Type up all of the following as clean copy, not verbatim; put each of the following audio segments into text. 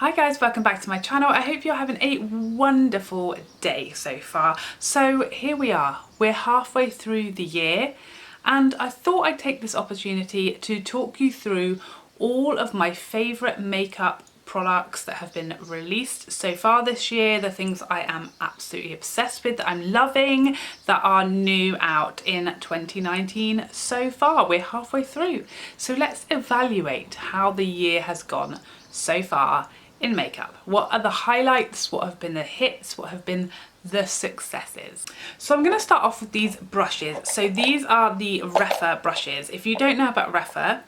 Hi guys, welcome back to my channel. I hope you're having a wonderful day so far. So here we are, we're halfway through the year and I thought I'd take this opportunity to talk you through all of my favourite makeup products that have been released so far this year, the things I am absolutely obsessed with, that I'm loving, that are new out in 2019 so far. We're halfway through. So let's evaluate how the year has gone so far in makeup. What are the highlights? What have been the hits? What have been the successes? So I'm going to start off with these brushes. So these are the Rephr brushes. If you don't know about Rephr,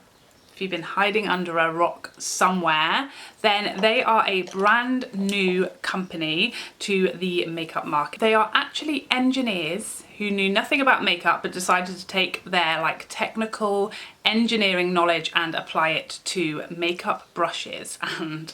if you've been hiding under a rock somewhere, then they are a brand new company to the makeup market. They are actually engineers who knew nothing about makeup but decided to take their technical engineering knowledge and apply it to makeup brushes, and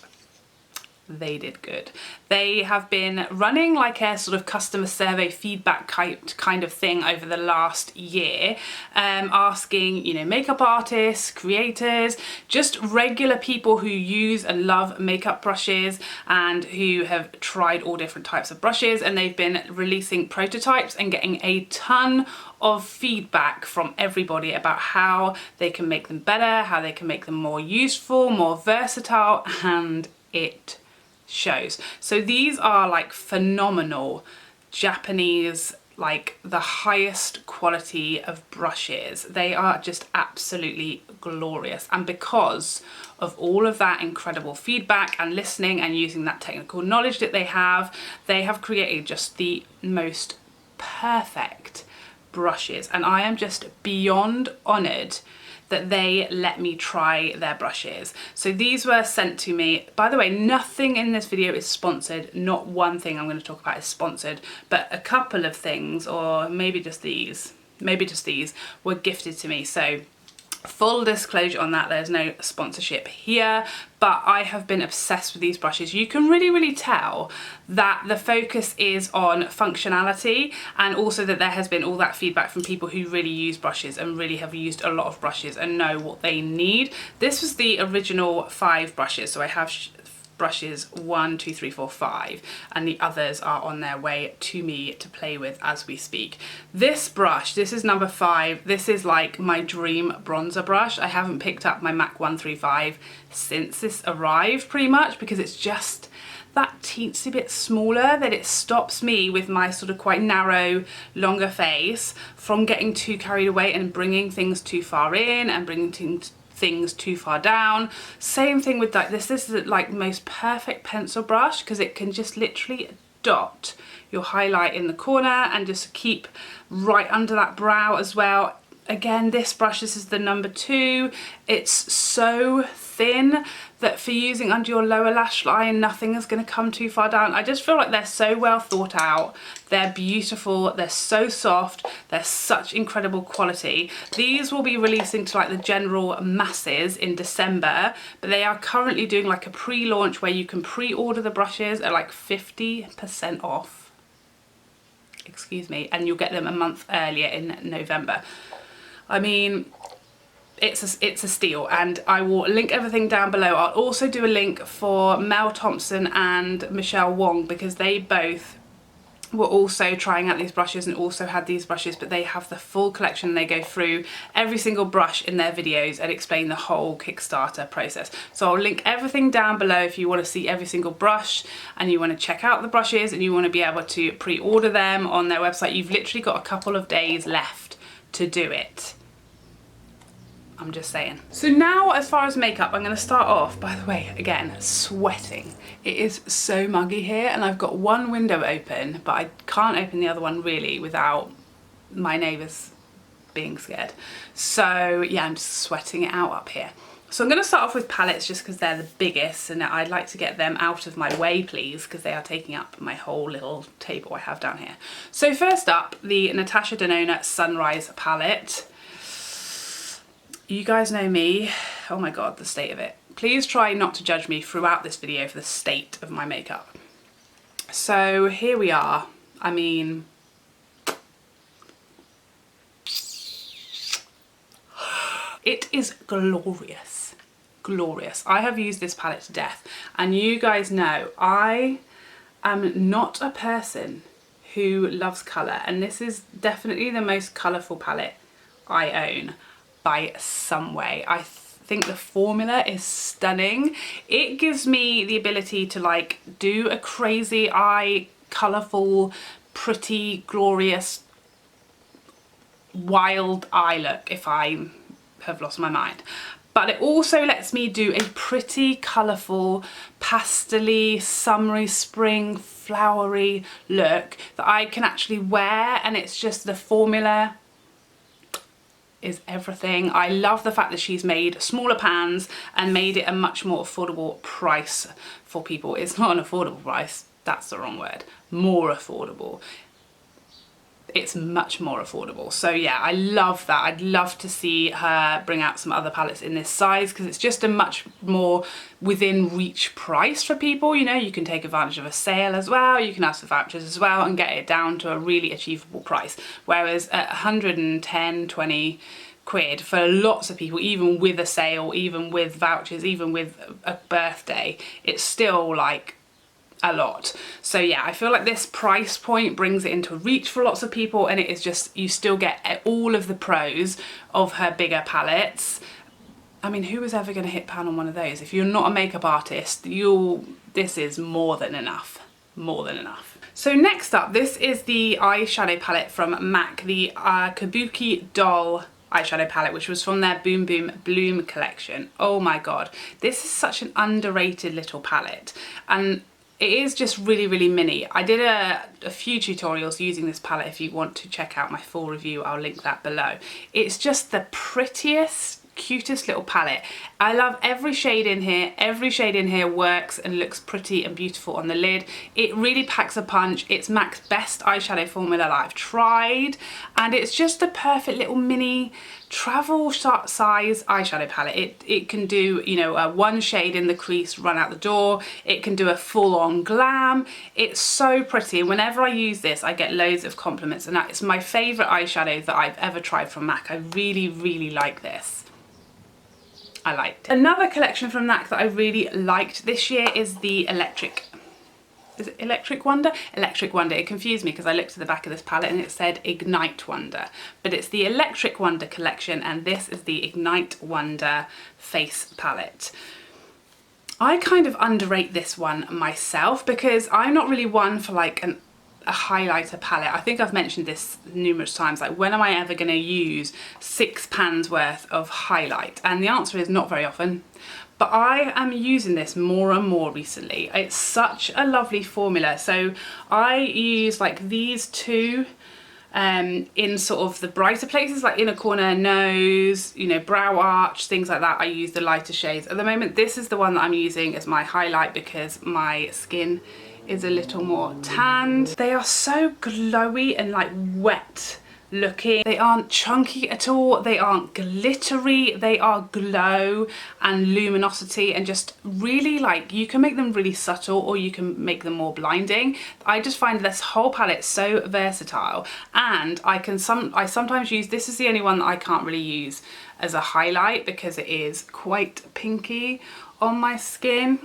they did good. They have been running like a sort of customer survey feedback kind of thing over the last year, asking, makeup artists, creators, just regular people who use and love makeup brushes and who have tried all different types of brushes, and they've been releasing prototypes and getting a ton of feedback from everybody about how they can make them better, how they can make them more useful, more versatile, and it shows. So these are phenomenal Japanese, the highest quality of brushes. They are just absolutely glorious, and because of all of that incredible feedback and listening and using that technical knowledge that they have created just the most perfect brushes, and I am just beyond honoured that they let me try their brushes. So these were sent to me. By the way, nothing in this video is sponsored. Not one thing I'm going to talk about is sponsored, but a couple of things, or maybe just these, were gifted to me. So full disclosure on that, there's no sponsorship here, but I have been obsessed with these brushes. You can really tell that the focus is on functionality, and also that there has been all that feedback from people who really use brushes and really have used a lot of brushes and know what they need. This was the original 5 brushes, so I have brushes 1, 2, 3, 4, 5, and the others are on their way to me to play with as we speak. This brush, this is number 5. This is my dream bronzer brush. I haven't picked up my MAC 135 since this arrived, pretty much, because it's just that teensy bit smaller that it stops me with my sort of quite narrow, longer face from getting too carried away and bringing things too far in and bringing things too far down. Same thing with this is the most perfect pencil brush, because it can just literally dot your highlight in the corner and just keep right under that brow as well. Again, this brush, this is the number 2. It's so thin that for using under your lower lash line, nothing is going to come too far down. I just feel like they're so well thought out. They're beautiful. They're so soft. They're such incredible quality. These will be releasing to the general masses in December, but they are currently doing a pre-launch where you can pre-order the brushes at 50% off. Excuse me, and you'll get them a month earlier in November. I mean, it's a steal, and I will link everything down below. I'll also do a link for Mel Thompson and Michelle Wong, because they both were also trying out these brushes and also had these brushes, but they have the full collection. They go through every single brush in their videos and explain the whole Kickstarter process. So I'll link everything down below if you want to see every single brush and you want to check out the brushes and you want to be able to pre-order them on their website. You've literally got a couple of days left to do it. I'm just saying. So now, as far as makeup, I'm going to start off, by the way, again, sweating. It is so muggy here, and I've got one window open, but I can't open the other one really without my neighbours being scared. So yeah, I'm just sweating it out up here. So I'm going to start off with palettes just because they're the biggest, and I'd like to get them out of my way, please, because they are taking up my whole little table I have down here. So first up, the Natasha Denona Sunrise palette. You guys know me. Oh my god, the state of it. Please try not to judge me throughout this video for the state of my makeup. So here we are. I mean, it is glorious. glorious. I have used this palette to death, and you guys know I am not a person who loves colour, and this is definitely the most colourful palette I own by some way. I think the formula is stunning. It gives me the ability to like do a crazy eye, colourful, pretty, glorious, wild eye look if I have lost my mind. But it also lets me do a pretty colourful, pastel-y, summery, spring, flowery look that I can actually wear, and it's just the formula is everything. I love the fact that she's made smaller pans and made it a much more affordable price for people. It's not an affordable price, that's the wrong word. More affordable. It's much more affordable. So yeah, I love that. I'd love to see her bring out some other palettes in this size, because it's just a much more within reach price for people. You know, you can take advantage of a sale as well, you can ask for vouchers as well and get it down to a really achievable price. Whereas at 110, 20 quid for lots of people, even with a sale, even with vouchers, even with a birthday, it's still like a lot. So yeah, I feel like this price point brings it into reach for lots of people, and it is just, you still get all of the pros of her bigger palettes. I mean, who is ever going to hit pan on one of those? If you're not a makeup artist, this is more than enough. More than enough. So next up, this is the eyeshadow palette from MAC, the Kabuki Doll eyeshadow palette, which was from their Boom Boom Bloom collection. Oh my god, this is such an underrated little palette, and it is just really, really mini. I did a few tutorials using this palette. If you want to check out my full review, I'll link that below. It's just the prettiest, cutest little palette. I love every shade in here. Every shade in here works and looks pretty and beautiful on the lid. It really packs a punch. It's MAC's best eyeshadow formula that I've tried, and it's just a perfect little mini travel size eyeshadow palette. It can do, you know, one shade in the crease, run out the door. It can do a full-on glam. It's so pretty, and whenever I use this I get loads of compliments, and it's my favourite eyeshadow that I've ever tried from MAC. I really, really like this. I liked it. Another collection from MAC that I really liked this year is the Electric Wonder? Electric Wonder. It confused me because I looked at the back of this palette and it said Ignite Wonder. But it's the Electric Wonder collection, and this is the Ignite Wonder face palette. I kind of underrate this one myself because I'm not really one for like a highlighter palette. I think I've mentioned this numerous times, like when am I ever going to use 6 pans worth of highlight? And the answer is not very often. But I am using this more and more recently. It's such a lovely formula. So I use like these two in sort of the brighter places, like inner corner, nose, you know, brow arch, things like that. I use the lighter shades. At the moment, this is the one that I'm using as my highlight because my skin is a little more tanned. They are so glowy and like wet looking. They aren't chunky at all, they aren't glittery, they are glow and luminosity, and just really like, you can make them really subtle or you can make them more blinding. I just find this whole palette so versatile, and I sometimes use, this is the only one that I can't really use as a highlight because it is quite pinky on my skin.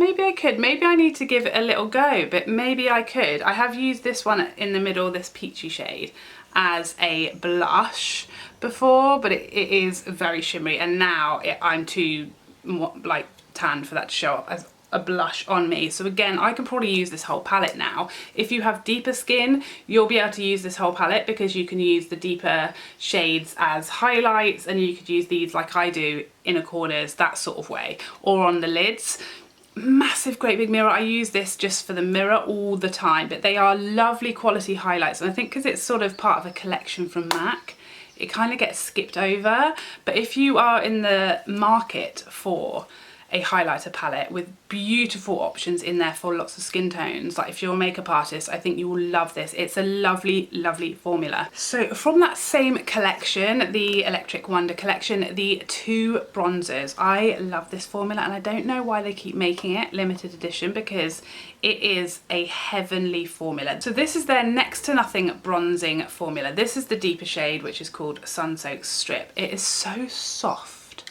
Maybe I could, maybe I need to give it a little go, but maybe I could. I have used this one in the middle, this peachy shade, as a blush before, but it is very shimmery, and now I'm too like tanned for that to show up as a blush on me. So again, I can probably use this whole palette now. If you have deeper skin, you'll be able to use this whole palette because you can use the deeper shades as highlights, and you could use these like I do, inner corners, that sort of way, or on the lids. Massive great big mirror. I use this just for the mirror all the time, but they are lovely quality highlights, and I think because it's sort of part of a collection from MAC, it kind of gets skipped over. But if you are in the market for a highlighter palette with beautiful options in there for lots of skin tones, like if you're a makeup artist, I think you will love this. It's a lovely, lovely formula. So from that same collection, the Electric Wonder collection, the 2 bronzers. I love this formula, and I don't know why they keep making it limited edition because it is a heavenly formula. So this is their next to nothing bronzing formula. This is the deeper shade, which is called Sun Soaked Strip. It is so soft.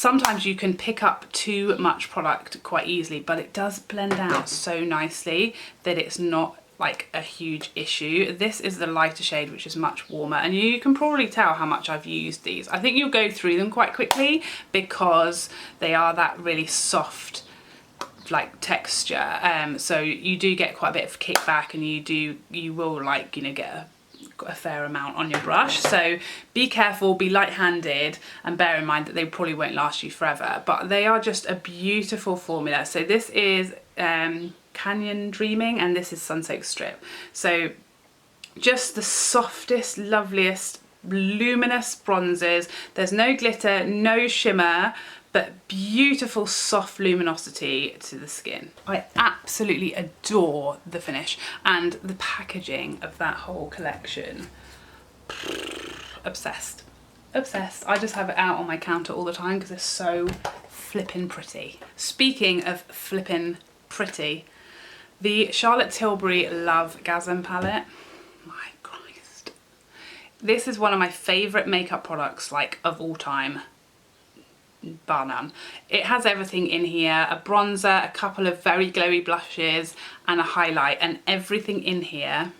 sometimes you can pick up too much product quite easily, but it does blend out so nicely that it's not like a huge issue. This is the lighter shade, which is much warmer, and you can probably tell how much I've used these. I think you'll go through them quite quickly because they are that really soft like texture, so you do get quite a bit of kickback, and you will like, you know, get a fair amount on your brush. So be careful, be light-handed, and bear in mind that they probably won't last you forever, but they are just a beautiful formula. So this is Canyon Dreaming, and this is Sunsoak Strip. So just the softest, loveliest, luminous bronzers. There's no glitter, no shimmer, but beautiful soft luminosity to the skin. I absolutely adore the finish and the packaging of that whole collection. Obsessed. Obsessed. I just have it out on my counter all the time because it's so flippin' pretty. Speaking of flippin' pretty, the Charlotte Tilbury Lovegasm palette. My Christ. This is one of my favourite makeup products, like, of all time. Bar none. It has everything in here: a bronzer, a couple of very glowy blushes, and a highlight, and everything in here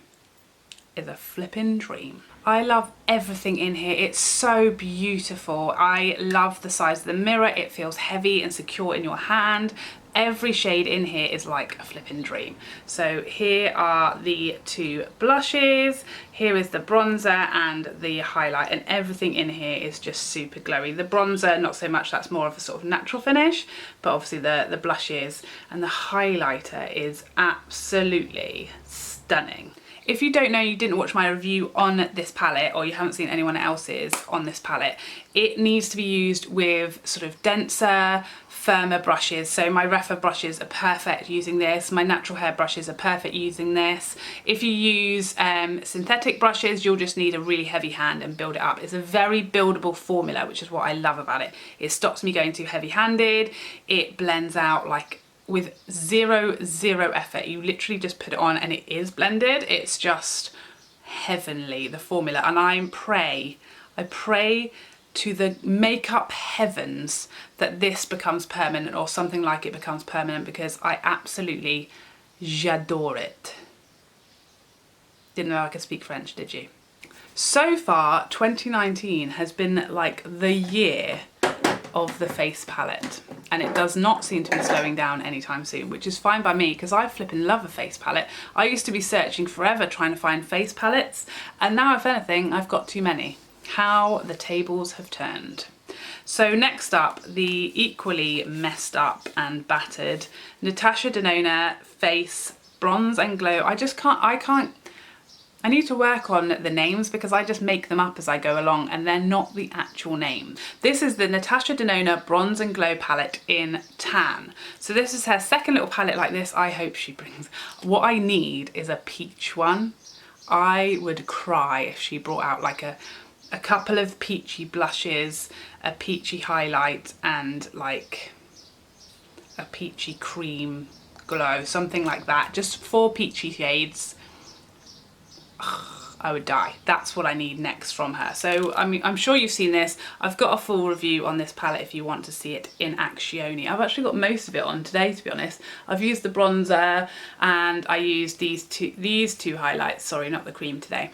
is a flippin' dream. I love everything in here. It's so beautiful. I love the size of the mirror. It feels heavy and secure in your hand. Every shade in here is like a flippin' dream. So here are the two blushes, here is the bronzer and the highlight, and everything in here is just super glowy. The bronzer, not so much, that's more of a sort of natural finish, but obviously the blushes and the highlighter is absolutely stunning. If you don't know, you didn't watch my review on this palette, or you haven't seen anyone else's on this palette, it needs to be used with sort of denser, firmer brushes. So my Rephr brushes are perfect using this. My natural hair brushes are perfect using this. If you use synthetic brushes, you'll just need a really heavy hand and build it up. It's a very buildable formula, which is what I love about it. It stops me going too heavy-handed. It blends out like with zero effort. You literally just put it on and it is blended. It's just heavenly, the formula. And I pray to the makeup heavens that this becomes permanent, or something like it becomes permanent, because I absolutely j'adore it. Didn't know I could speak French, did you? So far, 2019 has been like the year of the face palette, and it does not seem to be slowing down anytime soon, which is fine by me because I flippin' love a face palette. I used to be searching forever trying to find face palettes, and now if anything I've got too many. How the tables have turned. So next up, the equally messed up and battered Natasha Denona Face Bronze and Glow. I need to work on the names because I just make them up as I go along and they're not the actual name. This is the Natasha Denona Bronze and Glow palette in tan. So this is her second little palette like this. I hope she brings. What I need is a peach one. I would cry if she brought out like a couple of peachy blushes, a peachy highlight, and like a peachy cream glow, something like that. Just 4 peachy shades. I would die. That's what I need next from her. So I mean, I'm sure you've seen this. I've got a full review on this palette if you want to see it in action. I've actually got most of it on today, to be honest. I've used the bronzer and I used these two highlights. Sorry, not the cream today.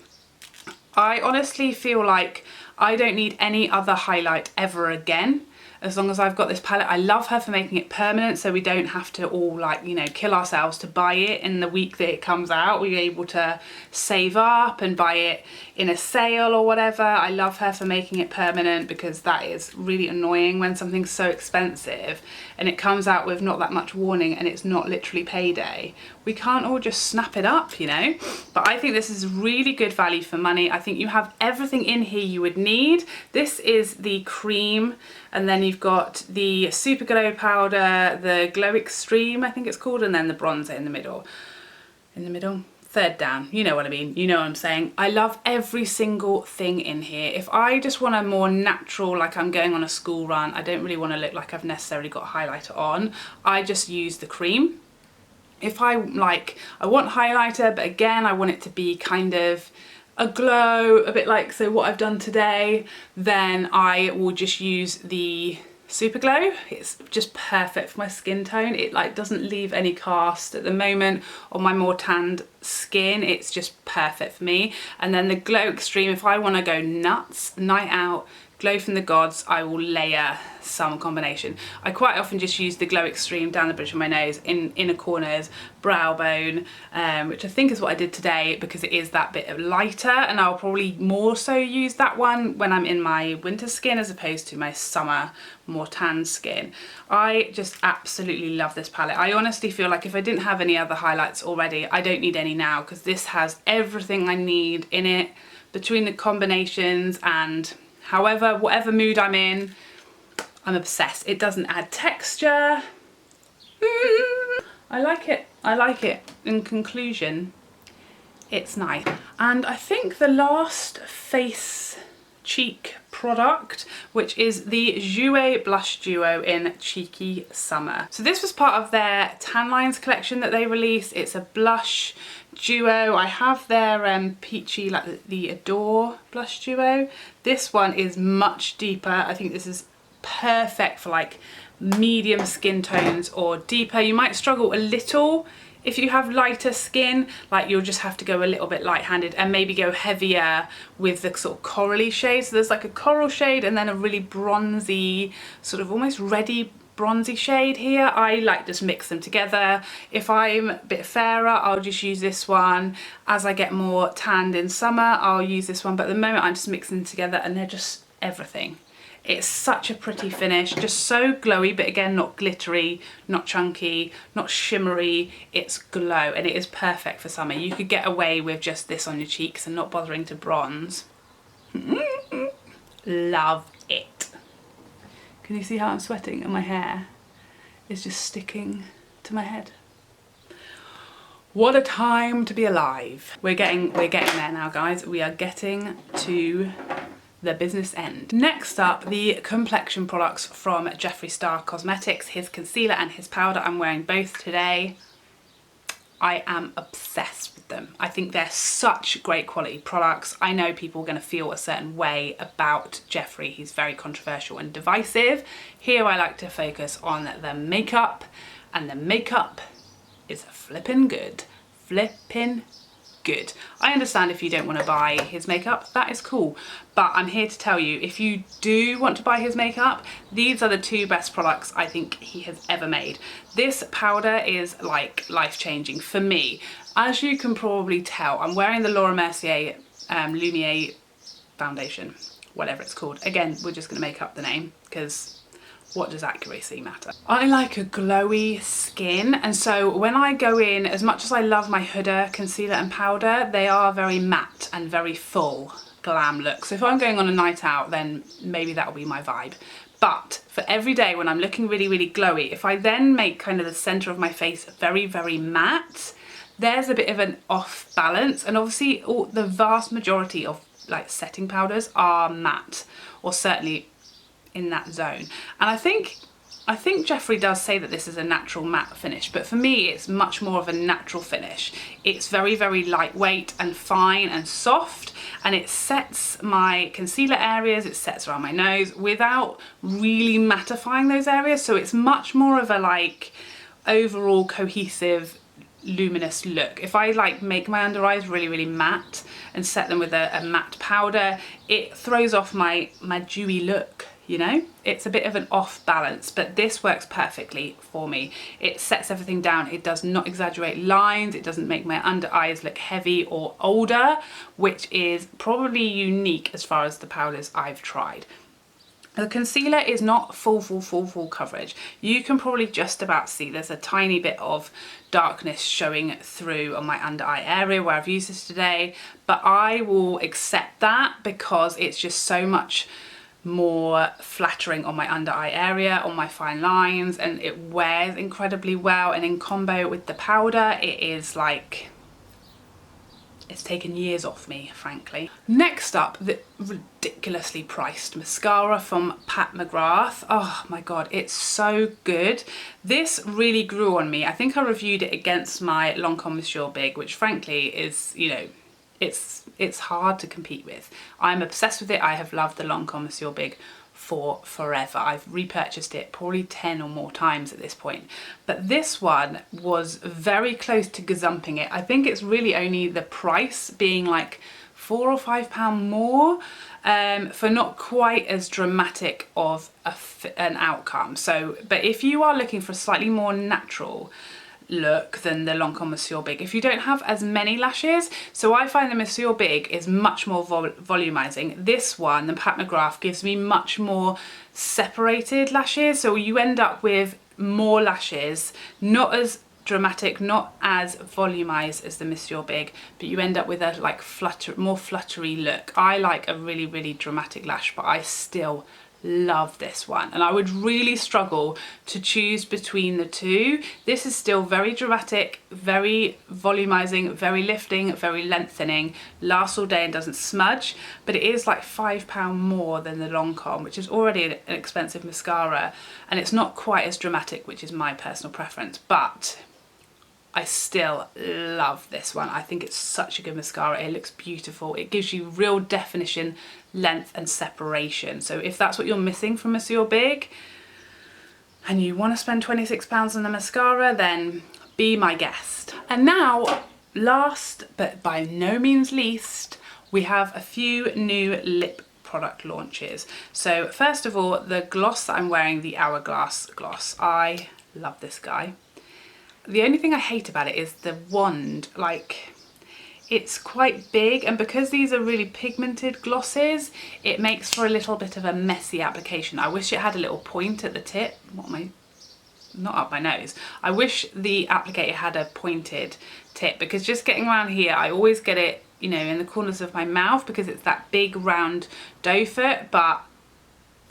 I honestly feel like I don't need any other highlight ever again, as long as I've got this palette. I love her for making it permanent, so we don't have to all, like, you know, kill ourselves to buy it in the week that it comes out. We're able to save up and buy it in a sale or whatever. I love her for making it permanent because that is really annoying when something's so expensive and it comes out with not that much warning and it's not literally payday. We can't all just snap it up, you know? But I think this is really good value for money. I think you have everything in here you would need. This is the cream, and then you've got the Super Glow powder, the Glow Extreme, I think it's called, and then the bronzer in the middle. In the middle? Third down, you know what I mean, you know what I'm saying. I love every single thing in here. If I just want a more natural, like I'm going on a school run, I don't really want to look like I've necessarily got a highlighter on, I just use the cream. If I want highlighter, but again, I want it to be kind of a glow, a bit like, so what I've done today, then I will just use the Super Glow. It's just perfect for my skin tone. It like doesn't leave any cast at the moment on my more tanned skin. It's just perfect for me. And then the Glow Extreme, if I want to go nuts, night out, glow from the gods, I will layer some combination. I quite often just use the Glow Extreme down the bridge of my nose, in inner corners, brow bone, which I think is what I did today because it is that bit lighter, and I'll probably more so use that one when I'm in my winter skin as opposed to my summer more tan skin. I just absolutely love this palette. I honestly feel like if I didn't have any other highlights already, I don't need any now because this has everything I need in it between the combinations, and however, whatever mood I'm in, I'm obsessed. It doesn't add texture. I like it. I like it. In conclusion, it's nice. And I think the last face cheek product, which is the Jouer Blush Duo in Cheeky Summer. So this was part of their Tan Lines collection that they released. It's a blush duo. I have their peachy, like the Adore blush duo. This one is much deeper. I think this is perfect for like medium skin tones or deeper. You might struggle a little if you have lighter skin, like you'll just have to go a little bit light-handed and maybe go heavier with the sort of corally shades. So there's like a coral shade and then a really bronzy, sort of almost reddy bronzy shade here. I like just mix them together. If I'm a bit fairer, I'll just use this one. As I get more tanned in summer, I'll use this one. But at the moment I'm just mixing them together and they're just everything. It's such a pretty finish, just so glowy, but again, not glittery, not chunky, not shimmery. It's glow and it is perfect for summer. You could get away with just this on your cheeks and not bothering to bronze. Love it. Can you see how I'm sweating and my hair is just sticking to my head? What a time to be alive. We're getting there now, guys. We are getting to the business end. Next up, the Complexion products from Jeffree Star Cosmetics, his concealer and his powder. I'm wearing both today. I am obsessed with them. I think they're such great quality products. I know people are going to feel a certain way about Jeffree. He's very controversial and divisive. Here I like to focus on the makeup, and the makeup is flippin' good. Flippin' good. I understand if you don't want to buy his makeup, that is cool, but I'm here to tell you, if you do want to buy his makeup, these are the two best products I think he has ever made. This powder is like life-changing for me. As you can probably tell, I'm wearing the Laura Mercier Lumiere foundation, whatever it's called. Again, we're just going to make up the name because what does accuracy matter? I like a glowy skin, and so when I go in, as much as I love my Huda concealer and powder, they are very matte and very full glam look. So if I'm going on a night out, then maybe that'll be my vibe. But for every day when I'm looking really, really glowy, if I then make kind of the center of my face very, very matte, there's a bit of an off balance. And obviously the vast majority of like setting powders are matte, or certainly in that zone. And I think Jeffree does say that this is a natural matte finish, but for me it's much more of a natural finish. It's very, very lightweight and fine and soft, and it sets my concealer areas, it sets around my nose without really mattifying those areas. So it's much more of a like overall cohesive luminous look. If I like make my under eyes really, really matte and set them with a matte powder, it throws off my dewy look. You know, it's a bit of an off balance, but this works perfectly for me. It sets everything down. It does not exaggerate lines. It doesn't make my under eyes look heavy or older, which is probably unique as far as the powders I've tried. The concealer is not full coverage. You can probably just about see there's a tiny bit of darkness showing through on my under eye area where I've used this today, but I will accept that because it's just so much more flattering on my under eye area, on my fine lines, and it wears incredibly well. And in combo with the powder, it is like, it's taken years off me, frankly. Next up, the ridiculously priced mascara from Pat McGrath. Oh my god, it's so good. This really grew on me. I think I reviewed it against my Lancome Monsieur Big, which frankly is, you know, it's hard to compete with. I'm obsessed with it. I have loved the Lancome Monsieur Big for forever. I've repurchased it probably 10 or more times at this point. But this one was very close to gazumping it. I think it's really only the price being like £4 or £5 more for not quite as dramatic of an outcome. So, but if you are looking for a slightly more natural look than the Lancome Monsieur Big, if you don't have as many lashes, so I find the Monsieur Big is much more volumizing. This one, the Pat McGrath, gives me much more separated lashes, so you end up with more lashes, not as dramatic, not as volumized as the Monsieur Big, but you end up with a like more fluttery look. I like a really, really dramatic lash, but I still love this one, and I would really struggle to choose between the two. This is still very dramatic, very volumizing, very lifting, very lengthening, lasts all day and doesn't smudge, but it is like £5 more than the Lancome, which is already an expensive mascara, and it's not quite as dramatic, which is my personal preference, but I still love this one. I think it's such a good mascara. It looks beautiful. It gives you real definition, length and separation. So if that's what you're missing from Monsieur Big and you want to spend £26 on the mascara, then be my guest. And now, last but by no means least, we have a few new lip product launches. So first of all, the gloss that I'm wearing, the Hourglass gloss. I love this guy. The only thing I hate about it is the wand, like it's quite big, and because these are really pigmented glosses, it makes for a little bit of a messy application. I wish it had a little point at the tip. What am I, not up my nose. I wish the applicator had a pointed tip, because just getting around here, I always get it, you know, in the corners of my mouth because it's that big round doe foot, but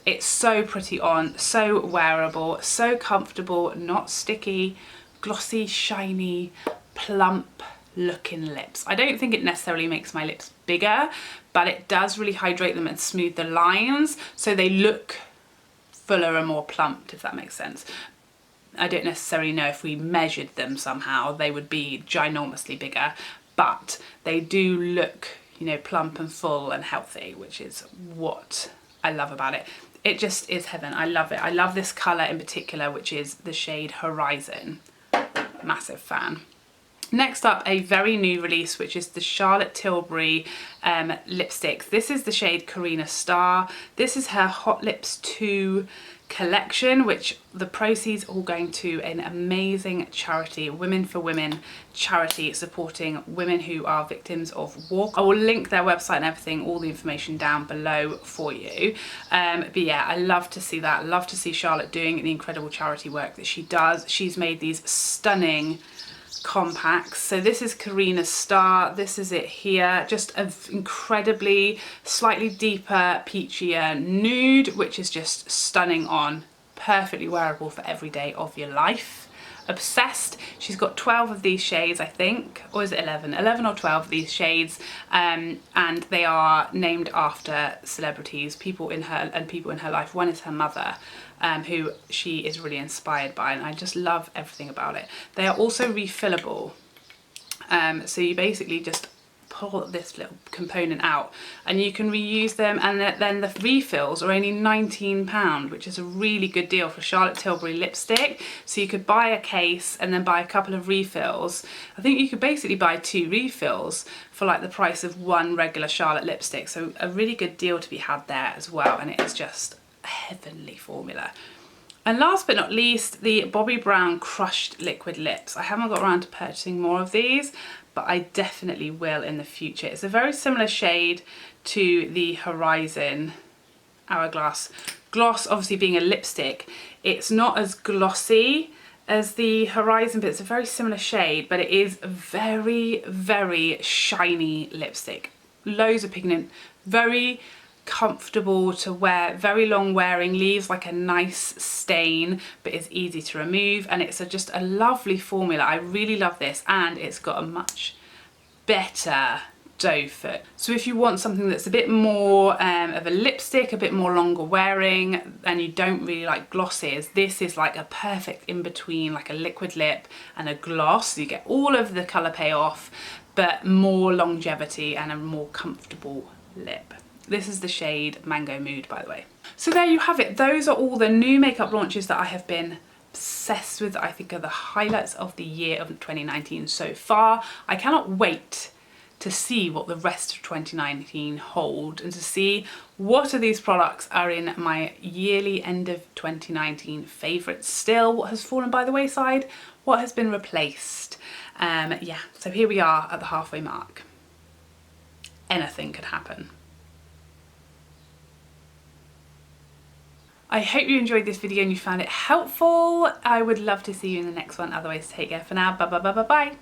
it's so pretty on, so wearable, so comfortable, not sticky, glossy, shiny, plump looking lips. I don't think it necessarily makes my lips bigger, but it does really hydrate them and smooth the lines so they look fuller and more plumped, if that makes sense. I don't necessarily know if we measured them somehow, they would be ginormously bigger, but they do look, you know, plump and full and healthy, which is what I love about it. It just is heaven. I love it. I love this colour in particular, which is the shade Horizon. Massive fan. Next up, a very new release, which is the Charlotte Tilbury lipsticks. This is the shade Carina Star. This is her Hot Lips 2 collection, which the proceeds are all going to an amazing charity, Women for Women charity, supporting women who are victims of war. I will link their website and everything, all the information down below for you. But yeah, I love to see that. I love to see Charlotte doing the incredible charity work that she does. She's made these stunning compacts. So this is Carina Star, this is it here, just an incredibly slightly deeper peachier nude, which is just stunning on, perfectly wearable for every day of your life. Obsessed. She's got 12 of these shades, I think, or is it 11 or 12 of these shades, and they are named after celebrities, people in her life. One is her mother, who she is really inspired by, and I just love everything about it. They are also refillable, so you basically just pull this little component out and you can reuse them, and then the refills are only £19, which is a really good deal for Charlotte Tilbury lipstick. So you could buy a case and then buy a couple of refills. I think you could basically buy 2 refills for like the price of one regular Charlotte lipstick, so a really good deal to be had there as well, and it is just a heavenly formula. And last but not least, the Bobbi Brown Crushed Liquid Lips. I haven't got around to purchasing more of these, but I definitely will in the future. It's a very similar shade to the Horizon Hourglass Gloss, obviously being a lipstick. It's not as glossy as the Horizon, but it's a very similar shade, but it is a very, very shiny lipstick. Loads of pigment, very comfortable to wear, very long wearing, leaves like a nice stain but is easy to remove, and it's just a lovely formula. I really love this, and it's got a much better doe foot. So if you want something that's a bit more of a lipstick, a bit more longer wearing, and you don't really like glosses, this is like a perfect in between, like a liquid lip and a gloss. So you get all of the colour payoff but more longevity and a more comfortable lip. This is the shade Mango Mood, by the way. So there you have it. Those are all the new makeup launches that I have been obsessed with. I think are the highlights of the year of 2019 so far. I cannot wait to see what the rest of 2019 hold and to see what of these products are in my yearly end of 2019 favourites still, what has fallen by the wayside, what has been replaced. Yeah, so here we are at the halfway mark. Anything could happen. I hope you enjoyed this video and you found it helpful. I would love to see you in the next one. Otherwise, take care for now. Bye bye bye bye bye.